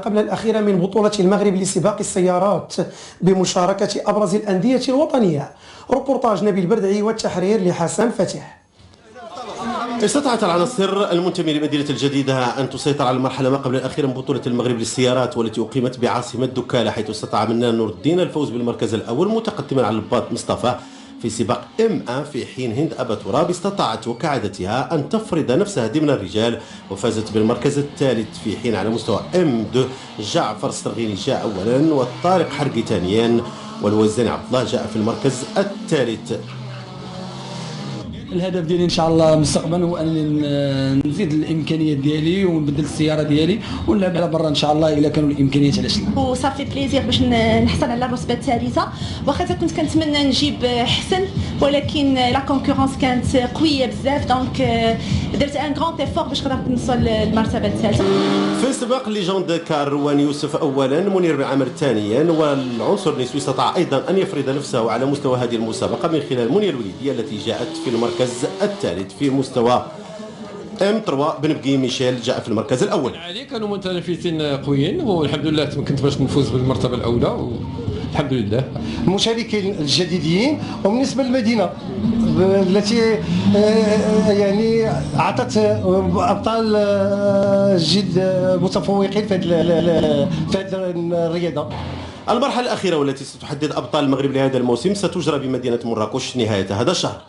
قبل الأخيرة من بطولة المغرب لسباق السيارات بمشاركة أبرز الأندية الوطنية. روبورتاج نبيل بردعي والتحرير لحسن فتح. استطاعت العناصر المنتمية لمدينة الجديدة أن تسيطر على المرحلة ما قبل الأخيرة من بطولة المغرب للسيارات والتي أقيمت بعاصمة دكالة، حيث استطاع منان نور الدين الفوز بالمركز الأول متقدما على الباط مصطفى في سباق M1، في حين هند أبا تراب استطاعت وكعادتها أن تفرض نفسها ضمن الرجال وفازت بالمركز الثالث، في حين على مستوى M2 جعفر السرغيني جاء أولا وطارق حرقي ثانيا والوزاني عبد الله جاء في المركز الثالث. الهدف ديالي ان شاء الله مستقبلا هو ان نزيد الامكانيات ديالي ونبدل السياره ديالي ونلعب على برا ان شاء الله الا كانوا الامكانيات. علاش لا، وصافي بليزير باش نحصل على الرتبه الثالثه، واخا كنت كنتمنى نجيب حسن ولكن لا كونكورونس كانت قويه بزاف، دونك درت ان غران ايفور باش نقدر نوصل للمرتبه الثالثه. في سباق ليجوند كار روان يوسف اولا، منير بن عامر ثانيا، والعنصر النسوي استطاع ايضا ان يفرض نفسه على مستوى هذه المسابقه من خلال منيا الوليديه التي جاءت في المركز الثالث. في مستوى M3 بن بقي ميشيل جاء في المركز الاول. كانوا متنافسين قويين والحمد لله تمكنت باش نفوز بالمرتبه الاولى والحمد لله. المشاركين الجديدين وبالنسبه للمدينه التي يعني اعطت ابطال جد متفوقين في هذه الرياضه. المرحله الاخيره والتي ستحدد ابطال المغرب لهذا الموسم ستجرى بمدينه مراكش نهايه هذا الشهر.